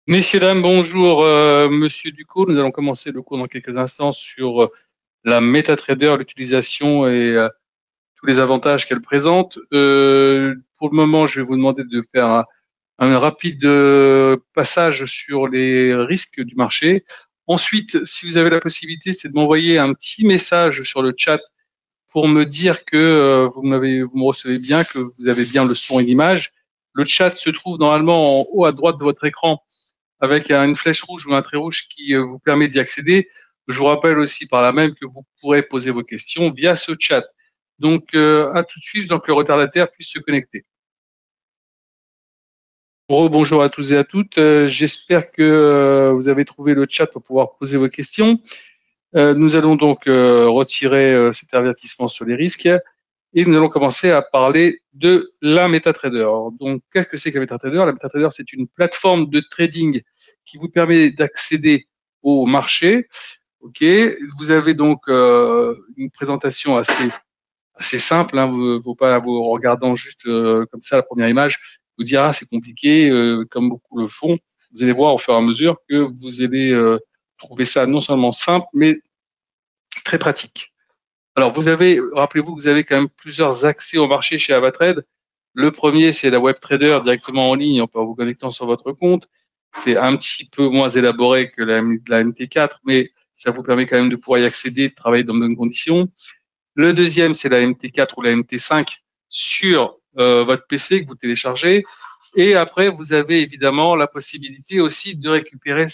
Messieurs, dames, bonjour. Monsieur Ducot, nous allons commencer le cours dans quelques instants sur la MetaTrader, l'utilisation et tous les avantages qu'elle présente. Pour le moment, je vais vous demander de faire un rapide passage sur les risques du marché. Ensuite, si vous avez la possibilité, c'est de m'envoyer un petit message sur le chat pour me dire que vous me recevez bien, que vous avez bien le son et l'image. Le chat se trouve normalement en haut à droite de votre écran avec une flèche rouge ou un trait rouge qui vous permet d'y accéder. Je vous rappelle aussi par là même que vous pourrez poser vos questions via ce chat. Donc, à tout de suite, donc le retardataire puisse se connecter. Bonjour à tous et à toutes. J'espère que vous avez trouvé le chat pour pouvoir poser vos questions. Nous allons donc retirer cet avertissement sur les risques et nous allons commencer à parler de la MetaTrader. Donc, qu'est-ce que c'est que la MetaTrader? La MetaTrader, c'est une plateforme de trading qui vous permet d'accéder au marché. Ok, vous avez donc une présentation assez simple. Hein, vous pas vous regardant juste comme ça la première image, vous dire ah c'est compliqué, comme beaucoup le font. Vous allez voir au fur et à mesure que vous allez trouver ça non seulement simple, mais très pratique. Alors, rappelez-vous que vous avez quand même plusieurs accès au marché chez Avatrade. Le premier, c'est la WebTrader directement en ligne en vous connectant sur votre compte. C'est un petit peu moins élaboré que la MT4, mais ça vous permet quand même de pouvoir y accéder, de travailler dans de bonnes conditions. Le deuxième, c'est la MT4 ou la MT5 sur votre PC que vous téléchargez. Et après, vous avez évidemment la possibilité aussi de récupérer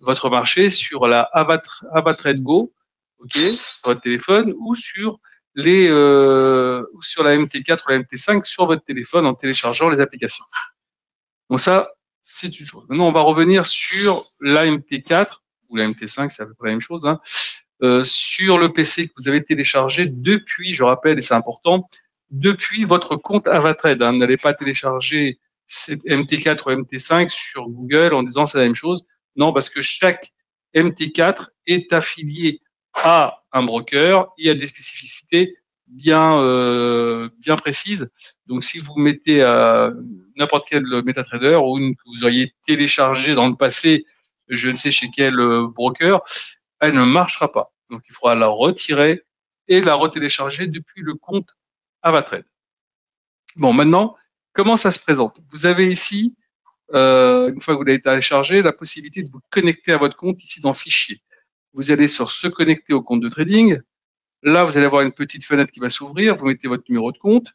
votre marché sur la Avatrade Go, ok, sur votre téléphone ou sur ou sur la MT4 ou la MT5 sur votre téléphone en téléchargeant les applications. Donc ça, c'est une chose. Maintenant, on va revenir sur la MT4 ou la MT5, c'est à peu près la même chose, hein, sur le PC que vous avez téléchargé depuis, je rappelle, et c'est important, depuis votre compte Avatrade. Hein. N'allez pas télécharger MT4 ou MT5 sur Google en disant c'est la même chose. Non, parce que chaque MT4 est affilié à un broker. Il y a des spécificités bien précises. Donc, si vous mettez n'importe quel MetaTrader ou une que vous auriez téléchargé dans le passé, je ne sais chez quel broker, elle ne marchera pas. Donc, il faudra la retirer et la retélécharger depuis le compte Avatrade. Bon, maintenant, comment ça se présente? Vous avez ici, une fois que vous l'avez téléchargé, la possibilité de vous connecter à votre compte ici dans Fichier. Vous allez sur Se connecter au compte de trading. Là, vous allez avoir une petite fenêtre qui va s'ouvrir. Vous mettez votre numéro de compte,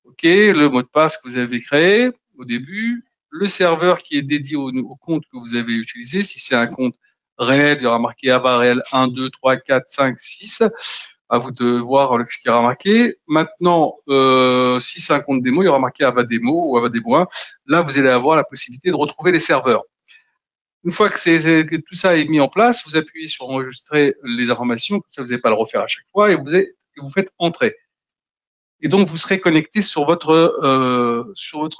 ok, le mot de passe que vous avez créé au début, le serveur qui est dédié au compte que vous avez utilisé. Si c'est un compte réel, il y aura marqué Ava réel 1, 2, 3, 4, 5, 6. À vous de voir ce qui aura marqué. Maintenant, si c'est un compte démo, il y aura marqué Ava démo ou Ava démo 1. Là, vous allez avoir la possibilité de retrouver les serveurs. Une fois que tout ça est mis en place, vous appuyez sur enregistrer les informations, comme ça vous n'avez pas à le refaire à chaque fois, et vous faites entrer. Et donc vous serez connecté sur votre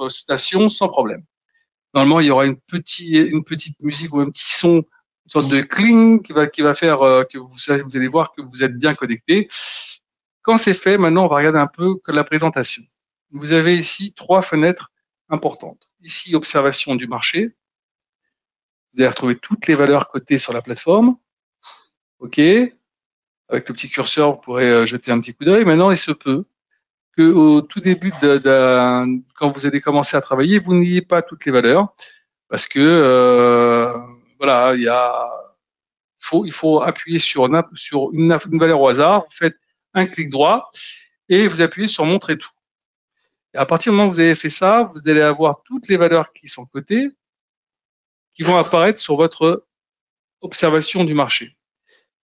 station sans problème. Normalement, il y aura une petite musique ou un petit son, une sorte de cling qui va faire que vous allez voir que vous êtes bien connecté. Quand c'est fait, maintenant on va regarder un peu la présentation. Vous avez ici 3 fenêtres importantes. Ici, observation du marché. Vous allez retrouver toutes les valeurs cotées sur la plateforme. OK. Avec le petit curseur, vous pourrez jeter un petit coup d'œil. Maintenant, il se peut qu'au tout début, quand vous allez commencer à travailler, vous n'ayez pas toutes les valeurs. Parce que, voilà, il faut appuyer sur une valeur au hasard. Vous faites un clic droit et vous appuyez sur Montrer tout. Et à partir du moment où vous avez fait ça, vous allez avoir toutes les valeurs qui sont cotées qui vont apparaître sur votre observation du marché.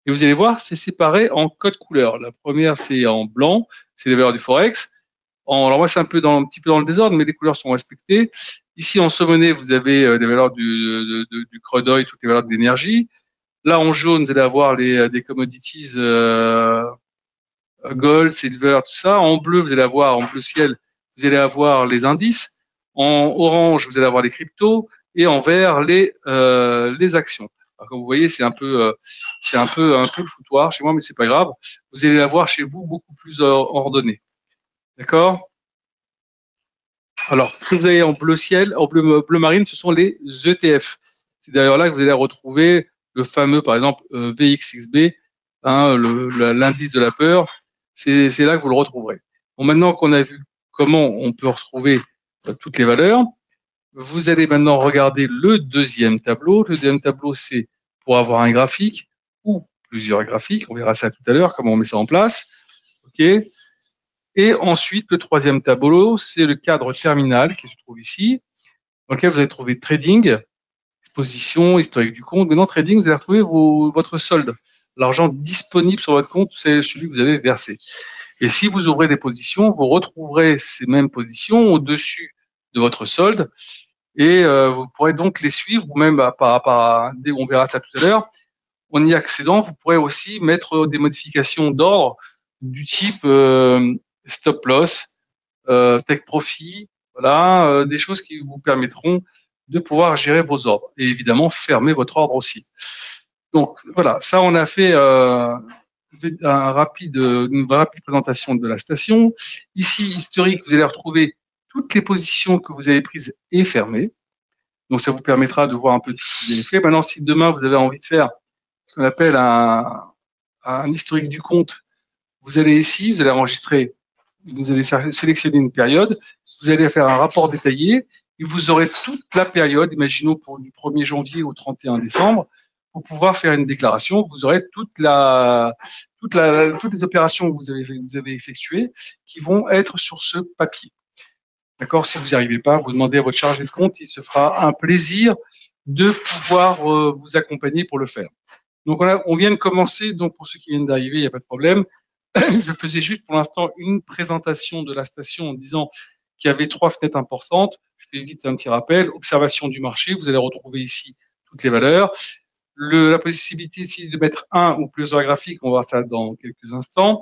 Et vous allez voir, c'est séparé en code couleur. La première, c'est en blanc, c'est les valeurs du Forex. Alors moi, c'est un petit peu dans le désordre, mais les couleurs sont respectées. Ici, en sommet, vous avez les valeurs du crude oil, toutes les valeurs de l'énergie. Là, en jaune, vous allez avoir des commodities gold, silver, tout ça. En bleu, vous allez avoir, en bleu ciel, vous allez avoir les indices. En orange, vous allez avoir les cryptos. Et en vert, les actions. Alors, comme vous voyez, c'est un peu le foutoir chez moi, mais c'est pas grave. Vous allez l'avoir chez vous beaucoup plus ordonné. D'accord? Alors, ce que vous avez en bleu ciel, en bleu marine, ce sont les ETF. C'est d'ailleurs là que vous allez retrouver le fameux, par exemple, VXXB, hein, l'indice de la peur. C'est là que vous le retrouverez. Bon, maintenant qu'on a vu comment on peut retrouver toutes les valeurs, vous allez maintenant regarder le deuxième tableau. Le deuxième tableau, c'est pour avoir un graphique ou plusieurs graphiques. On verra ça tout à l'heure, comment on met ça en place. OK. Et ensuite, le troisième tableau, c'est le cadre terminal qui se trouve ici, dans lequel vous allez trouver trading, exposition, historique du compte. Mais dans trading, vous allez retrouver votre solde, l'argent disponible sur votre compte, c'est celui que vous avez versé. Et si vous ouvrez des positions, vous retrouverez ces mêmes positions au-dessus de votre solde et vous pourrez donc les suivre ou même on verra ça tout à l'heure. En y accédant, vous pourrez aussi mettre des modifications d'ordre du type stop loss, take profit, voilà, des choses qui vous permettront de pouvoir gérer vos ordres et évidemment fermer votre ordre aussi. Donc voilà, ça on a fait une rapide présentation de la station. Ici, historique, vous allez retrouver toutes les positions que vous avez prises et fermées. Donc ça vous permettra de voir un peu ce que vous avez fait. Maintenant, si demain vous avez envie de faire ce qu'on appelle un historique du compte, vous allez ici, vous allez enregistrer, vous allez sélectionner une période, vous allez faire un rapport détaillé et vous aurez toute la période, imaginons pour du 1er janvier au 31 décembre, pour pouvoir faire une déclaration. Vous aurez toutes les opérations que vous avez effectuées qui vont être sur ce papier. D'accord? Si vous n'y arrivez pas, vous demandez à votre chargé de compte, il se fera un plaisir de pouvoir vous accompagner pour le faire. Donc on vient de commencer, donc pour ceux qui viennent d'arriver, il n'y a pas de problème. Je faisais juste pour l'instant une présentation de la station en disant qu'il y avait 3 fenêtres importantes. Je fais vite un petit rappel. Observation du marché, vous allez retrouver ici toutes les valeurs. La possibilité ici de mettre un ou plusieurs graphiques, on va voir ça dans quelques instants.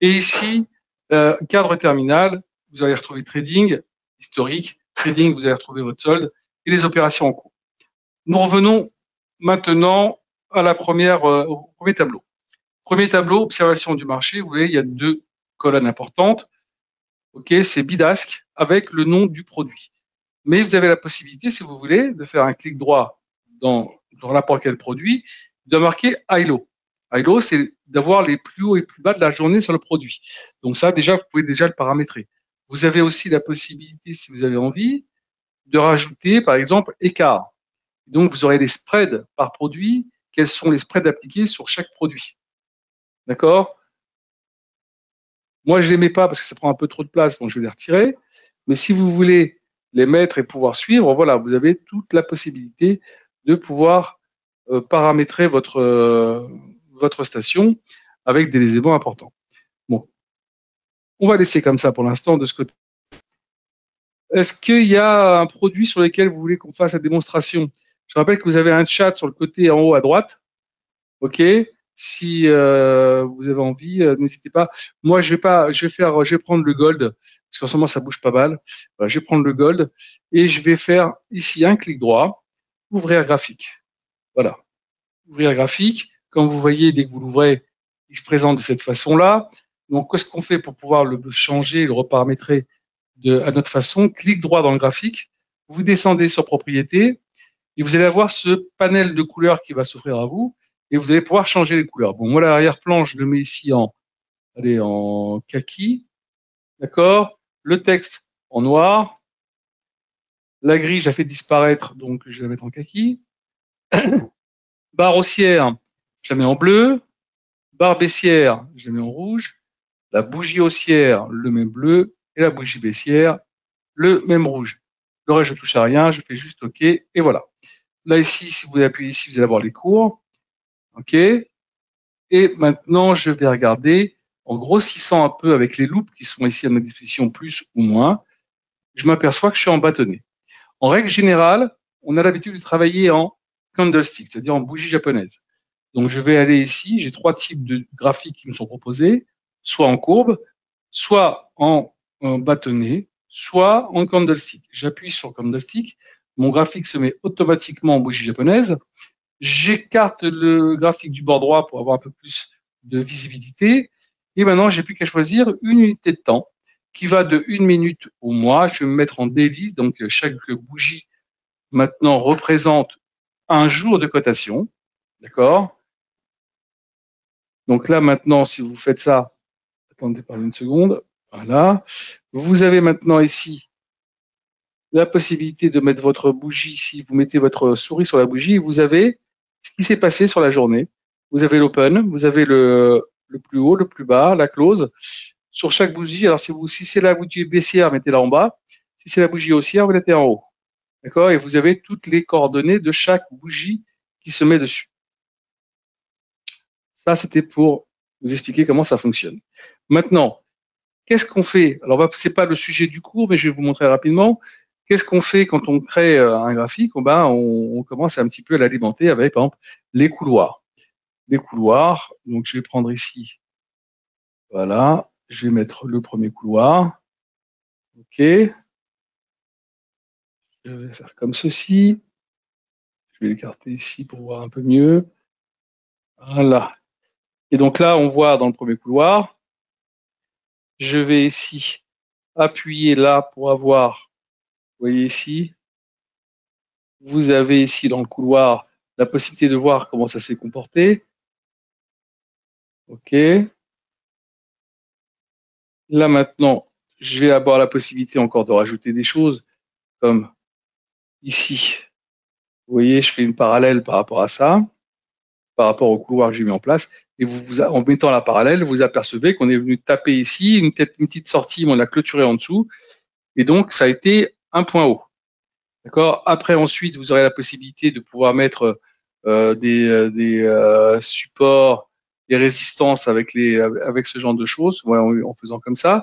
Et ici, cadre terminal, vous allez retrouver trading, historique, trading, vous allez retrouver votre solde et les opérations en cours. Nous revenons maintenant à au premier tableau. Premier tableau, observation du marché. Vous voyez, il y a 2 colonnes importantes. OK, c'est Bidask avec le nom du produit. Mais vous avez la possibilité, si vous voulez, de faire un clic droit dans n'importe quel produit, de marquer high low. High low, c'est d'avoir les plus hauts et plus bas de la journée sur le produit. Donc ça, déjà, vous pouvez déjà le paramétrer. Vous avez aussi la possibilité, si vous avez envie, de rajouter, par exemple, écart. Donc, vous aurez les spreads par produit. Quels sont les spreads appliqués sur chaque produit? D'accord? Moi, je ne les mets pas parce que ça prend un peu trop de place, donc je vais les retirer. Mais si vous voulez les mettre et pouvoir suivre, voilà, vous avez toute la possibilité de pouvoir paramétrer votre station avec des éléments importants. Bon, on va laisser comme ça pour l'instant de ce côté. Est-ce qu'il y a un produit sur lequel vous voulez qu'on fasse la démonstration? Je rappelle que vous avez un chat sur le côté en haut à droite. OK? Si vous avez envie, n'hésitez pas. Moi, je vais prendre le gold parce qu'en ce moment ça bouge pas mal. Voilà, je vais prendre le gold et je vais faire ici un clic droit, ouvrir graphique. Voilà, ouvrir graphique. Comme vous voyez, dès que vous l'ouvrez, il se présente de cette façon-là. Donc, qu'est-ce qu'on fait pour pouvoir le changer, le reparamétrer à notre façon? Clic droit dans le graphique, vous descendez sur propriété et vous allez avoir ce panel de couleurs qui va s'offrir à vous. Et vous allez pouvoir changer les couleurs. Bon, moi, l'arrière-plan, je le mets ici en kaki. D'accord? Le texte en noir. La grille, je la fais disparaître, donc je vais la mettre en kaki. Barre haussière, je la mets en bleu. Barre baissière, je la mets en rouge. La bougie haussière, le même bleu. Et la bougie baissière, le même rouge. Le reste, je touche à rien, je fais juste OK. Et voilà. Là, ici, si vous appuyez ici, vous allez avoir les cours. OK. Et maintenant, je vais regarder en grossissant un peu avec les loupes qui sont ici à ma disposition, plus ou moins. Je m'aperçois que je suis en bâtonnet. En règle générale, on a l'habitude de travailler en candlestick, c'est-à-dire en bougie japonaise. Donc, je vais aller ici. J'ai 3 types de graphiques qui me sont proposés, soit en courbe, soit en bâtonnet, soit en candlestick. J'appuie sur candlestick. Mon graphique se met automatiquement en bougie japonaise. J'écarte le graphique du bord droit pour avoir un peu plus de visibilité. Et maintenant, j'ai plus qu'à choisir une unité de temps. qui va de 1 minute au mois. Je vais me mettre en daily, donc chaque bougie maintenant représente un jour de cotation, d'accord? Donc là maintenant, si vous faites ça, attendez par une seconde, voilà. Vous avez maintenant ici la possibilité de mettre votre bougie. Si vous mettez votre souris sur la bougie, vous avez ce qui s'est passé sur la journée. Vous avez l'open, vous avez le plus haut, le plus bas, la close. Sur chaque bougie, alors si c'est la bougie baissière, mettez-la en bas. Si c'est la bougie haussière, vous mettez en haut. D'accord? Et vous avez toutes les coordonnées de chaque bougie qui se met dessus. Ça, c'était pour vous expliquer comment ça fonctionne. Maintenant, qu'est-ce qu'on fait? Alors, c'est pas le sujet du cours, mais je vais vous montrer rapidement. Qu'est-ce qu'on fait quand on crée un graphique? On commence un petit peu à l'alimenter avec, par exemple, les couloirs. Les couloirs, donc je vais prendre ici, voilà, je vais mettre le premier couloir. OK. Je vais faire comme ceci. Je vais l'écarter ici pour voir un peu mieux. Voilà. Et donc là, on voit dans le premier couloir, je vais ici appuyer là pour avoir, vous voyez ici, vous avez ici dans le couloir la possibilité de voir comment ça s'est comporté. OK. Là maintenant, je vais avoir la possibilité encore de rajouter des choses comme ici. Vous voyez, je fais une parallèle par rapport à ça, par rapport au couloir que j'ai mis en place. Et en mettant la parallèle, vous apercevez qu'on est venu taper ici, une petite sortie, mais on a clôturé en dessous. Et donc, ça a été un point haut. D'accord. Après, ensuite, vous aurez la possibilité de pouvoir mettre des supports, des résistances avec ce genre de choses, ouais, en faisant comme ça.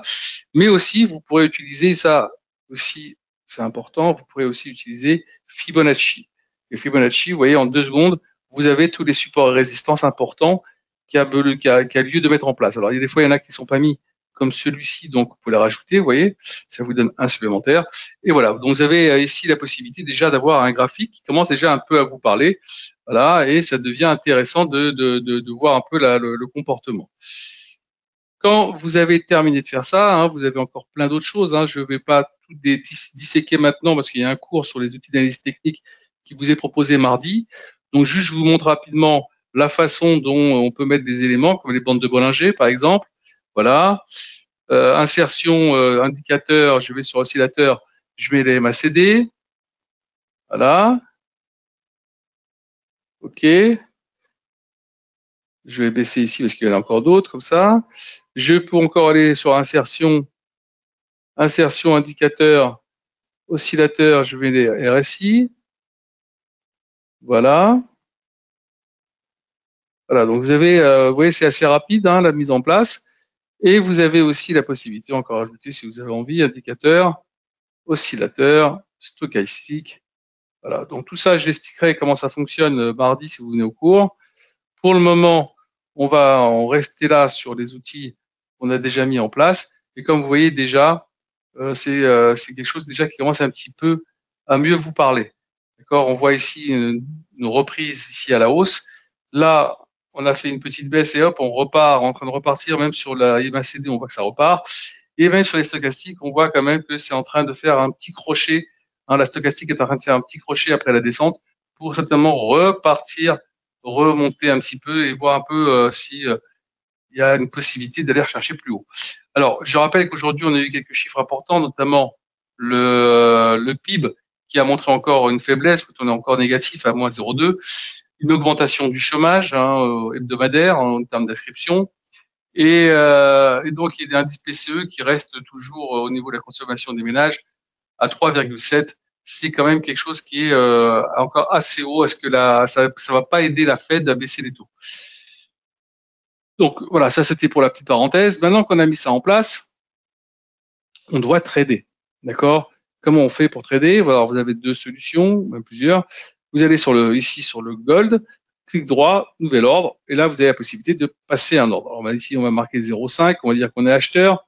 Mais aussi, vous pourrez utiliser ça aussi, c'est important. Vous pourrez aussi utiliser Fibonacci. Et Fibonacci, vous voyez, en 2 secondes, vous avez tous les supports et résistances importants qu'il y a lieu de mettre en place. Alors, il y a des fois, il y en a qui sont pas mis comme celui-ci, donc vous pouvez les rajouter, vous voyez, ça vous donne un supplémentaire. Et voilà, donc vous avez ici la possibilité déjà d'avoir un graphique qui commence déjà un peu à vous parler, voilà, et ça devient intéressant de voir un peu le comportement. Quand vous avez terminé de faire ça, hein, vous avez encore plein d'autres choses, hein, je ne vais pas tout disséquer maintenant parce qu'il y a un cours sur les outils d'analyse technique qui vous est proposé mardi. Donc juste, je vous montre rapidement la façon dont on peut mettre des éléments, comme les bandes de Bollinger, par exemple. Voilà. Insertion, indicateur, je vais sur oscillateur, je mets les MACD. Voilà. OK. Je vais baisser ici parce qu'il y en a encore d'autres comme ça. Je peux encore aller sur insertion, indicateur, oscillateur, je mets les RSI. Voilà. Voilà, donc vous avez, vous voyez, c'est assez rapide, hein, la mise en place. Et vous avez aussi la possibilité, encore ajouter si vous avez envie, indicateur, oscillateur, stochastique. Voilà, donc tout ça, je l'expliquerai comment ça fonctionne mardi si vous venez au cours. Pour le moment, on va en rester là sur les outils qu'on a déjà mis en place. Et comme vous voyez déjà, c'est quelque chose déjà qui commence un petit peu à mieux vous parler. D'accord. On voit ici une reprise ici à la hausse. Là, on a fait une petite baisse et hop, on repart, en train de repartir. Même sur la MACD, on voit que ça repart. Et même sur les stochastiques, on voit quand même que c'est en train de faire un petit crochet. Hein, la stochastique est en train de faire un petit crochet après la descente pour certainement repartir, remonter un petit peu et voir un peu si il y a une possibilité d'aller rechercher plus haut. Alors, je rappelle qu'aujourd'hui, on a eu quelques chiffres importants, notamment le PIB qui a montré encore une faiblesse, quand on est encore négatif à moins 0,2, une augmentation du chômage hebdomadaire en termes d'inscription, et donc il y a des indices PCE qui restent toujours au niveau de la consommation des ménages à 3,7. C'est quand même quelque chose qui est encore assez haut. Est-ce que ça va pas aider la Fed à baisser les taux? Donc voilà, ça c'était pour la petite parenthèse. Maintenant qu'on a mis ça en place, on doit trader. D'accord? Comment on fait pour trader? Alors, vous avez 2 solutions, même plusieurs. Vous allez ici sur le gold, clic droit, nouvel ordre, et là vous avez la possibilité de passer un ordre. Alors, ici on va marquer 0,5, on va dire qu'on est acheteur.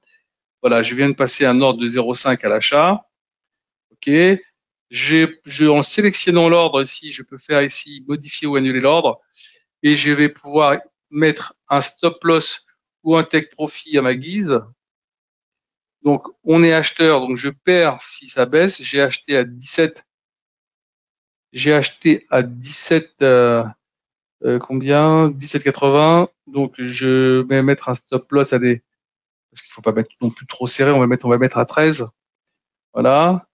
Voilà, je viens de passer un ordre de 0,5 à l'achat. OK. En sélectionnant l'ordre ici, je peux faire ici modifier ou annuler l'ordre, et je vais pouvoir mettre un stop loss ou un take profit à ma guise. Donc, on est acheteur, donc je perds si ça baisse. J'ai acheté à 17. J'ai acheté à 17, combien? 17,80. Donc, je vais mettre un stop loss à des, parce qu'il faut pas mettre non plus trop serré. On va mettre à 13. Voilà.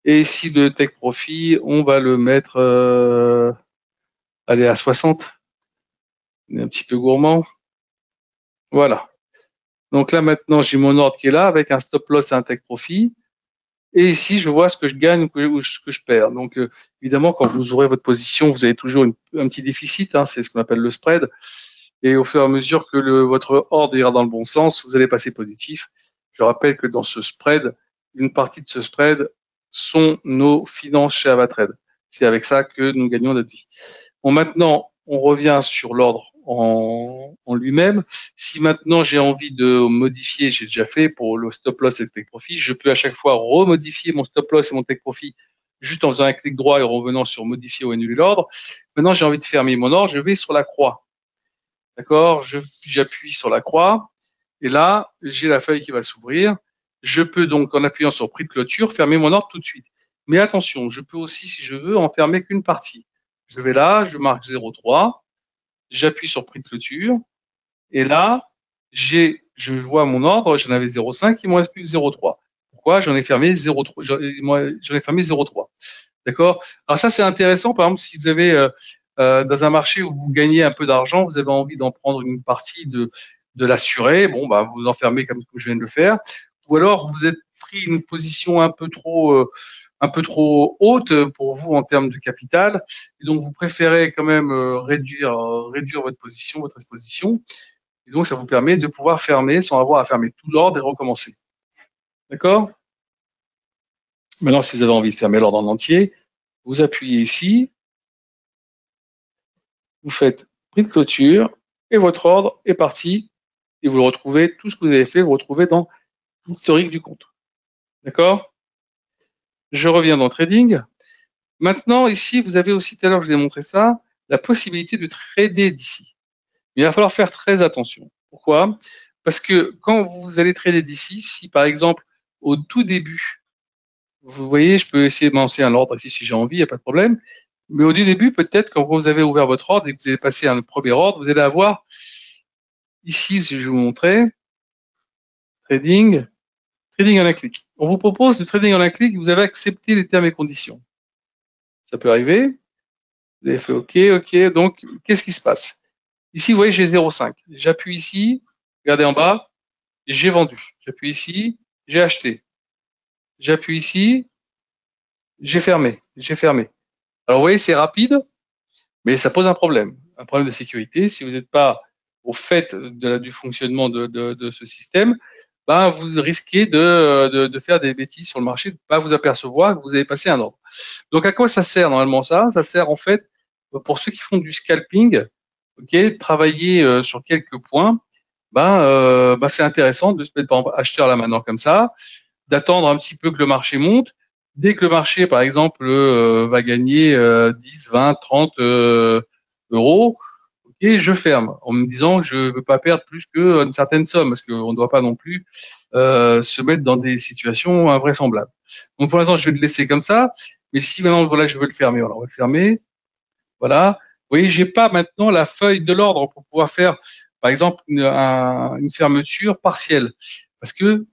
Et ici, le take profit, on va le mettre, allez, à 60. On est un petit peu gourmand. Voilà. Donc là, maintenant, j'ai mon ordre qui est là avec un stop loss et un take profit. Et ici, je vois ce que je gagne ou ce que je perds. Donc, évidemment, quand vous ouvrez votre position, vous avez toujours un petit déficit. Hein, c'est ce qu'on appelle le spread. Et au fur et à mesure que votre ordre ira dans le bon sens, vous allez passer positif. Je rappelle que dans ce spread, une partie de ce spread sont nos finances chez Avatrade. C'est avec ça que nous gagnons notre vie. Bon, maintenant, on revient sur l'ordre en lui-même. Si maintenant j'ai envie de modifier, j'ai déjà fait pour le stop loss et le take profit, je peux à chaque fois remodifier mon stop loss et mon take profit juste en faisant un clic droit et revenant sur modifier ou annuler l'ordre. Maintenant, j'ai envie de fermer mon ordre, je vais sur la croix. D'accord? J'appuie sur la croix et là, j'ai la feuille qui va s'ouvrir. Je peux donc, en appuyant sur prix de clôture, fermer mon ordre tout de suite. Mais attention, je peux aussi, si je veux, en fermer qu'une partie. Je vais là, je marque 0,3, j'appuie sur prix de clôture et là, je vois mon ordre, j'en avais 0,5, il me reste plus que 0,3. Pourquoi? J'en ai fermé 0,3. J'en ai fermé 0,3. D'accord? Alors ça, c'est intéressant. Par exemple, si vous avez dans un marché où vous gagnez un peu d'argent, vous avez envie d'en prendre une partie de l'assurer. Bon, bah, vous enfermez comme je viens de le faire. Ou alors, vous êtes pris une position un peu trop haute pour vous en termes de capital. Et donc, vous préférez quand même réduire votre position, votre exposition. Et donc, ça vous permet de pouvoir fermer sans avoir à fermer tout l'ordre et recommencer. D'accord? Maintenant, si vous avez envie de fermer l'ordre en entier, vous appuyez ici, vous faites prix de clôture et votre ordre est parti et vous le retrouvez, tout ce que vous avez fait, vous le retrouvez dans l'historique du compte. D'accord? Je reviens dans Trading. Maintenant, ici, vous avez aussi, tout à l'heure, je vous ai montré ça, la possibilité de trader d'ici. Il va falloir faire très attention. Pourquoi? Parce que quand vous allez trader d'ici, si par exemple, au tout début, vous voyez, je peux essayer de lancer un ordre ici si j'ai envie, il n'y a pas de problème. Mais au début, peut-être, quand vous avez ouvert votre ordre et que vous allez passer à un premier ordre, vous allez avoir, ici, si je vais vous montrer, trading en un clic. On vous propose de trading en un clic, vous avez accepté les termes et conditions. Ça peut arriver. Vous avez fait OK, OK. Donc, qu'est-ce qui se passe? Ici, vous voyez, j'ai 0,5. J'appuie ici, regardez en bas, j'ai vendu. J'appuie ici, j'ai acheté. J'appuie ici, j'ai fermé. J'ai fermé. Alors, vous voyez, c'est rapide, mais ça pose un problème de sécurité. Si vous n'êtes pas au fait du fonctionnement de ce système, ben, vous risquez de faire des bêtises sur le marché, de ne pas vous apercevoir que vous avez passé un ordre. Donc, à quoi ça sert normalement ça? Ça sert en fait pour ceux qui font du scalping, ok, travailler sur quelques points. Ben, c'est intéressant de se mettre par exemple acheteur là maintenant comme ça, d'attendre un petit peu que le marché monte. Dès que le marché, par exemple, va gagner 10, 20, 30 euros, ok, je ferme en me disant que je ne veux pas perdre plus qu'une certaine somme parce qu'on ne doit pas non plus se mettre dans des situations invraisemblables. Donc pour l'instant, je vais le laisser comme ça. Mais si maintenant, voilà, je veux le fermer, voilà, on va le fermer. Voilà. Vous voyez, j'ai pas maintenant la feuille de l'ordre pour pouvoir faire, par exemple, une fermeture partielle parce que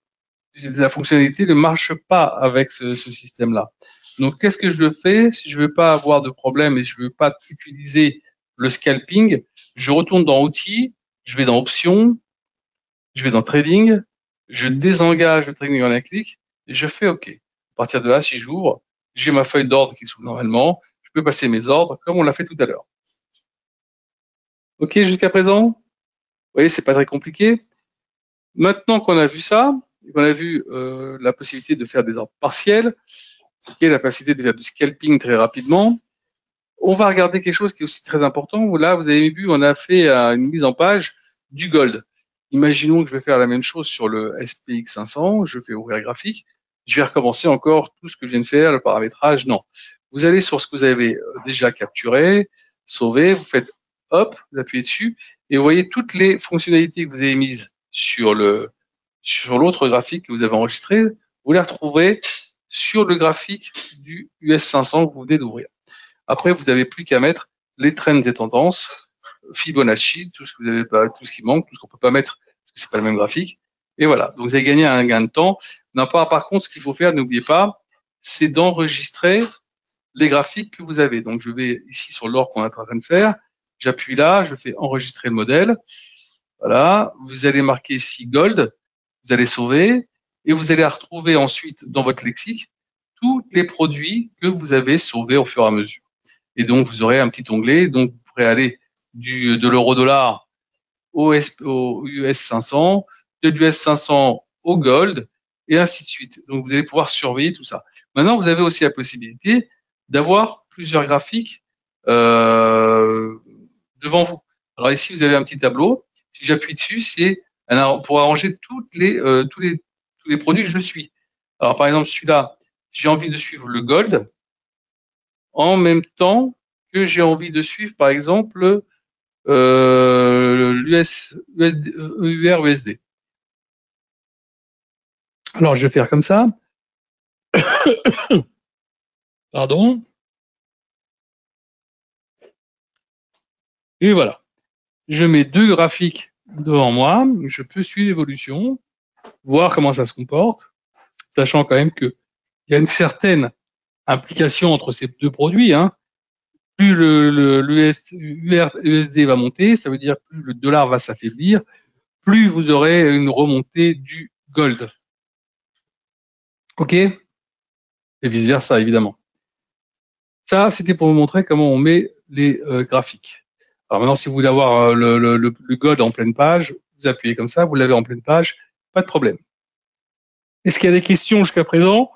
la fonctionnalité ne marche pas avec ce système-là. Donc, qu'est-ce que je fais si je veux pas avoir de problème et je veux pas utiliser le scalping? Je retourne dans Outils, je vais dans Options, je vais dans Trading, je désengage le trading en un clic et je fais OK. À partir de là, si j'ouvre, j'ai ma feuille d'ordre qui s'ouvre normalement. Je peux passer mes ordres comme on l'a fait tout à l'heure. OK jusqu'à présent? Vous voyez, c'est pas très compliqué. Maintenant qu'on a vu ça, qu'on a vu la possibilité de faire des ordres partiels, la capacité de faire du scalping très rapidement, on va regarder quelque chose qui est aussi très important. Là, vous avez vu, on a fait une mise en page du gold. Imaginons que je vais faire la même chose sur le SPX 500. Je fais ouvrir graphique. Je vais recommencer encore tout ce que je viens de faire, le paramétrage. Non. Vous allez sur ce que vous avez déjà capturé, sauvé, vous faites hop, vous appuyez dessus et vous voyez toutes les fonctionnalités que vous avez mises sur sur l'autre graphique que vous avez enregistré, vous les retrouverez sur le graphique du US 500 que vous venez d'ouvrir. Après, vous n'avez plus qu'à mettre les trends et tendances, Fibonacci, tout ce que vous avez pas, tout ce qui manque, tout ce qu'on peut pas mettre, parce que c'est pas le même graphique. Et voilà. Donc, vous avez gagné un gain de temps. Non, pas, par contre, ce qu'il faut faire, n'oubliez pas, c'est d'enregistrer les graphiques que vous avez. Donc, je vais ici sur l'or qu'on est en train de faire. J'appuie là, je fais enregistrer le modèle. Voilà. Vous allez marquer ici Gold. Vous allez sauver. Et vous allez retrouver ensuite dans votre lexique tous les produits que vous avez sauvés au fur et à mesure. Et donc, vous aurez un petit onglet. Donc, vous pourrez aller de l'euro-dollar au US 500, de l'US 500 au gold, et ainsi de suite. Donc, vous allez pouvoir surveiller tout ça. Maintenant, vous avez aussi la possibilité d'avoir plusieurs graphiques devant vous. Alors ici, vous avez un petit tableau. Si j'appuie dessus, c'est pour arranger tous les produits que je suis. Alors, par exemple, celui-là, j'ai envie de suivre le gold en même temps que j'ai envie de suivre, par exemple, l'US, EUR, USD. Alors, je vais faire comme ça. Pardon. Et voilà. Je mets deux graphiques devant moi. Je peux suivre l'évolution, voir comment ça se comporte, sachant quand même qu'il y a une certaine implication entre ces deux produits. Hein. Plus USD va monter, ça veut dire plus le dollar va s'affaiblir, plus vous aurez une remontée du gold. OK? Et vice-versa, évidemment. Ça, c'était pour vous montrer comment on met les graphiques. Alors maintenant, si vous voulez avoir le gold en pleine page, vous appuyez comme ça, vous l'avez en pleine page, pas de problème. Est-ce qu'il y a des questions jusqu'à présent?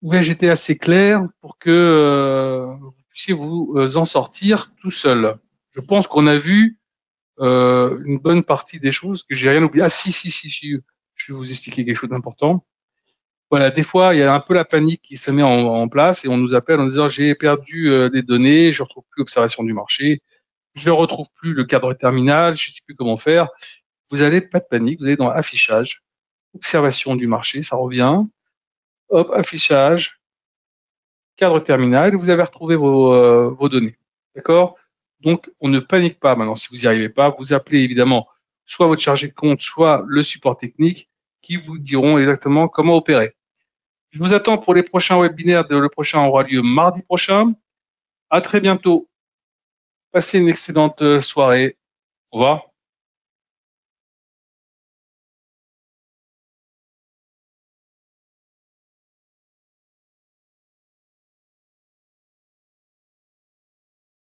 Oui, j'étais assez clair pour que vous puissiez vous en sortir tout seul. Je pense qu'on a vu une bonne partie des choses, que j'ai rien oublié. Ah si, je vais vous expliquer quelque chose d'important. Voilà, des fois, il y a un peu la panique qui se met en place et on nous appelle en disant j'ai perdu des données, je retrouve plus l'observation du marché, je retrouve plus le cadre terminal, je sais plus comment faire. Vous allez, pas de panique, vous allez dans affichage, observation du marché, ça revient. Hop, affichage, cadre terminal, vous avez retrouvé vos données. D'accord? Donc, on ne panique pas maintenant. Si vous n'y arrivez pas, vous appelez évidemment soit votre chargé de compte, soit le support technique qui vous diront exactement comment opérer. Je vous attends pour les prochains webinaires. Le prochain aura lieu mardi prochain. À très bientôt. Passez une excellente soirée. Au revoir.